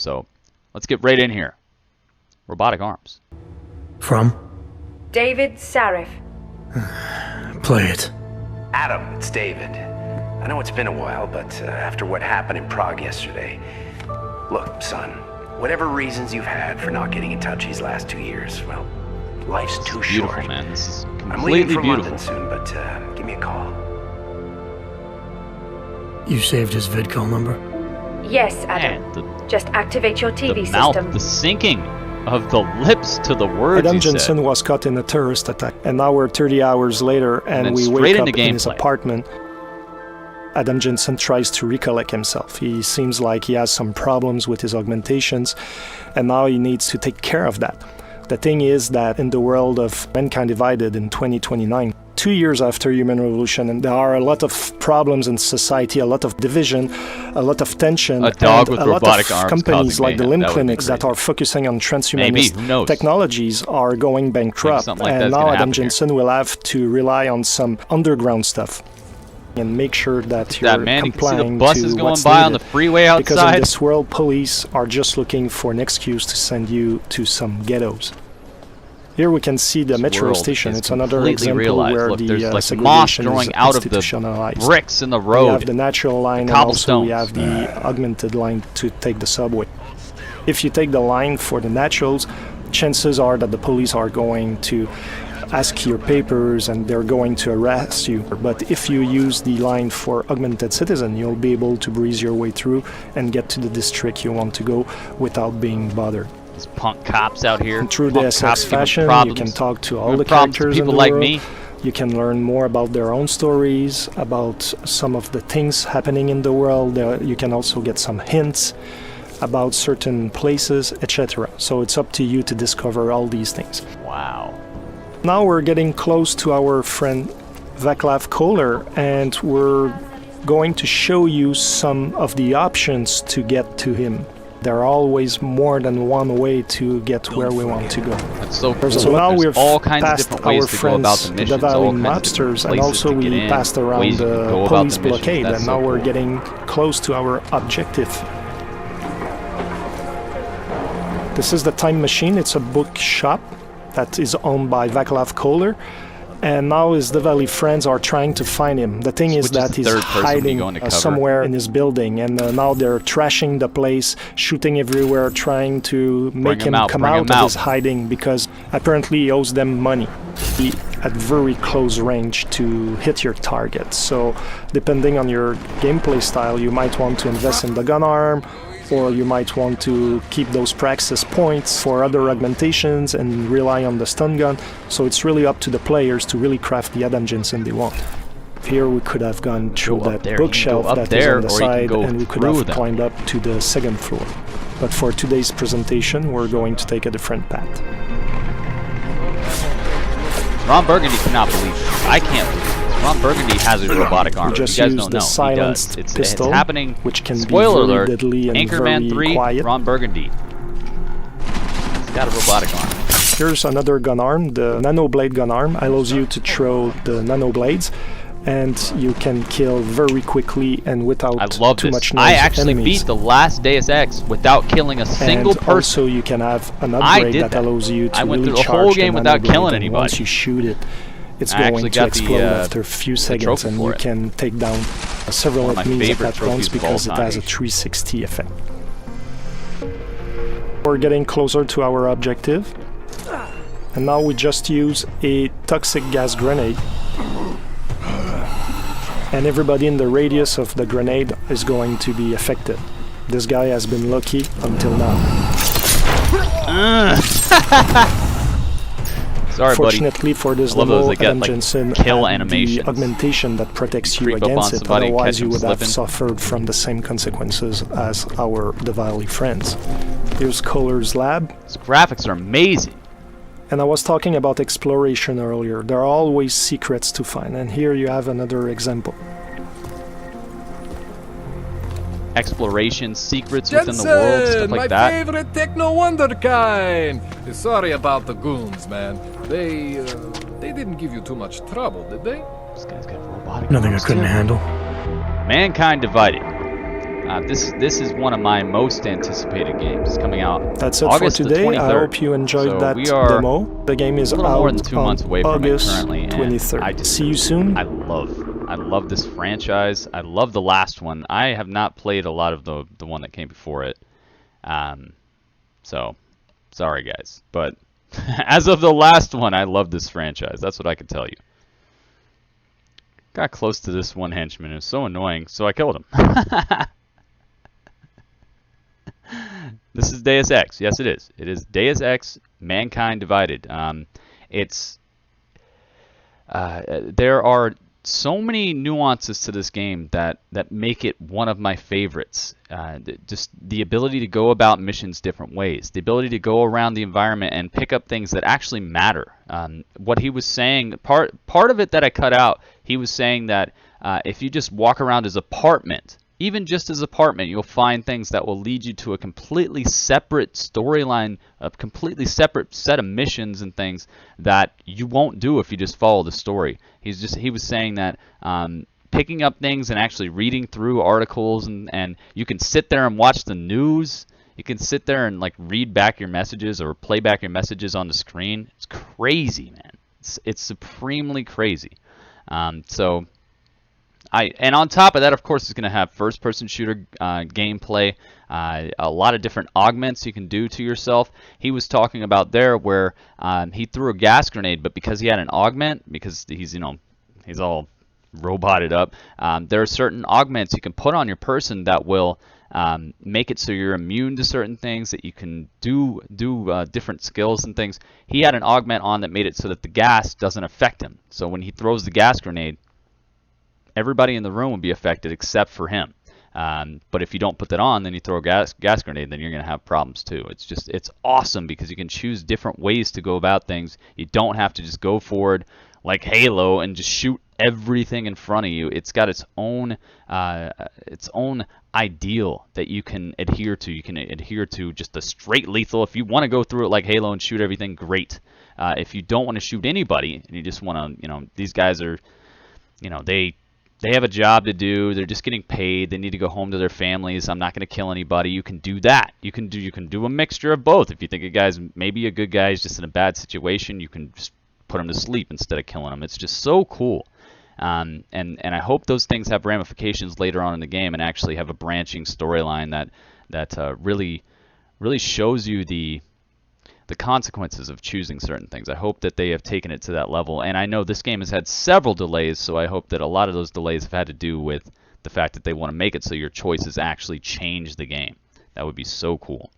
So let's get right in here. Robotic arms. From? David Sarif. Play it. Adam, it's David. I know it's been a while, but after what happened in Prague yesterday... Look, son, whatever reasons you've had for not getting in touch these last 2 years, well, life's too Beautiful, short. man. This is I'm leaving completely for beautiful. London soon, but give me a call. You saved his vidcall number? Yes, Adam. Man, Just activate your the TV mouth, system. the syncing of the lips to the words Adam he said. Jensen was caught in a terrorist attack, and now we're 30 hours later, and then we straight wake up into in his gameplay. apartment. Adam Jensen tries to recollect himself. He seems like he has some problems with his augmentations, and now he needs to take care of that. The thing is that in the world of Mankind Divided in 2029, 2 years after Human Revolution, and there are a lot of problems in society, a lot of division, a lot of tension, A dog and with a lot robotic of arms companies causing like the mayhem. limb That would be clinics that crazy. are focusing on Maybe, transhumanist who knows? technologies are going bankrupt, something like and that's now gonna Adam happen here. Jensen will have to rely on some underground stuff and make sure that you're That man, you can see the complying buses to going what's by on the needed. freeway Because in outside. this world, police are just looking for an excuse to send you to some ghettos. Here we can see the This metro world station. is It's another completely example realized. where Look, the there's like moss segregation growing is out of the institutionalized. bricks in the We have road. the natural line, and also we have the augmented line to take the subway. If you take the line for the naturals, chances are that the police are going to ask your papers and they're going to arrest you. But if you use the line for augmented citizen, you'll be able to breeze your way through and get to the district you want to go without being bothered. These punk cops out here. And through Punk the cops SX giving fashion, you problems. can talk to all Giving the problems to characters in people the like world. me. You can learn more about their own stories, about some of the things happening in the world. You can also get some hints about certain places, etc. So it's up to you to discover all these things. Wow. Now we're getting close to our friend Vaclav Kohler, and we're going to show you some of the options to get to him. There are always more than one way to get where we want to go. That's so cool. So now There's we've all kinds of passed different our ways to go about friends, the the missions, Valley all kinds of different mobsters, and places also to get we in, passed around ways you can the go about police the missions. blockade, That's and so now we're cool. getting close to our objective. This is the Time Machine. It's a bookshop that is owned by Vaclav Kohler, and now his Valley friends are trying to find him. The thing is Which is that the he's third person when you hiding go into cover. somewhere in his building, and now they're trashing the place, shooting everywhere, trying to make him come bring out him of out. his hiding because apparently he owes them money. He at very close range to hit your target. So depending on your gameplay style, you might want to invest in the gun arm, or you might want to keep those praxis points for other augmentations and rely on the stun gun. So it's really up to the players to really craft the Adam Jensen they want. Here we could have gone through Go up that there. You can bookshelf go up that is there, on the or you can side, go and we could through have them. climbed up to the second floor. But for today's presentation, we're going to take a different path. Ron Burgundy cannot believe this. I can't believe this. Ron Burgundy has a robotic arm. We just You guys use don't the know. He silenced does. It's pistol, happening. which can Spoiler be very alert. deadly and Anchorman very 3, quiet. Ron Burgundy. He's got a robotic arm. Here's another gun arm. The nano blade gun arm allows you to throw the nano blades, and you can kill very quickly and without I love too this. much noise. I actually enemies. beat the last Deus Ex without killing a single And person. also you can have an I upgrade did that that. allows you to I went really through the whole charge game the without nano blade, killing and anybody. once you shoot it, it's I going actually to got the, explode after a few seconds, trophy and for you it. can take down several One of my enemies at favorite that once trophies of all because it has a time. 360 effect. We're getting closer to our objective, and now we just use a toxic gas grenade, and everybody in the radius of the grenade is going to be affected. This guy has been lucky until now. Sorry, buddy. Fortunately for this I love those demo, that get, Adam like, Jensen kill had animations. the augmentation that protects you Creep up on against it, somebody and otherwise catch you them would have slipping. suffered from the same consequences as our Valley friends. Here's Kohler's lab, His graphics are amazing. and I was talking about exploration earlier. There are always secrets to find, and here you have another example. Exploration, secrets within the world, stuff like my that. favorite techno wonderkind. Sorry about the goons, man. They didn't give you too much trouble, did they? This guy's got robotic Nothing I arms, couldn't too. handle. Mankind Divided. This is one of my most anticipated games. It's coming out That's it August for the today. 23rd. I hope you enjoyed So that we are demo. The game is a little out more than 2 months on away from it August currently, and 23rd. See you soon. I love this franchise. I love the last one. I have not played a lot of the one that came before it. So sorry guys, but as of the last one, I love this franchise. That's what I can tell you. Got close to this one henchman. It was so annoying, so I killed him. This is Deus Ex. Yes, it is. It is Deus Ex: Mankind Divided. There are so many nuances to this game that make it one of my favorites. Just the ability to go about missions different ways, the ability to go around the environment and pick up things that actually matter. What he was saying, part of it that I cut out, he was saying that if you just walk around his apartment, even just his apartment, you'll find things that will lead you to a completely separate storyline, a completely separate set of missions and things that you won't do if you just follow the story. He was saying that picking up things and actually reading through articles, and you can sit there and watch the news. You can sit there and like read back your messages or play back your messages on the screen. It's crazy, man. It's supremely crazy. And on top of that, of course, it's going to have first-person shooter gameplay, a lot of different augments you can do to yourself. He was talking about there where he threw a gas grenade, but because he had an augment, because he's all roboted up, there are certain augments you can put on your person that will make it so you're immune to certain things, that you can do different skills and things. He had an augment on that made it so that the gas doesn't affect him. So when he throws the gas grenade, everybody in the room will be affected except for him. But if you don't put that on, then you throw a gas grenade, then you're going to have problems too. It's awesome because you can choose different ways to go about things. You don't have to just go forward like Halo and just shoot everything in front of you. It's got its own ideal that you can adhere to. You can adhere to just the straight lethal. If you want to go through it like Halo and shoot everything, great. If you don't want to shoot anybody and you just want to, these guys are, they have a job to do. They're just getting paid. They need to go home to their families. I'm not going to kill anybody. You can do that. You can do a mixture of both. If you think a guy's maybe a good guy, he's just in a bad situation, you can just put him to sleep instead of killing him. It's just so cool. And I hope those things have ramifications later on in the game and actually have a branching storyline that really shows you the consequences of choosing certain things. I hope that they have taken it to that level. And I know this game has had several delays, so I hope that a lot of those delays have had to do with the fact that they want to make it so your choices actually change the game. That would be so cool.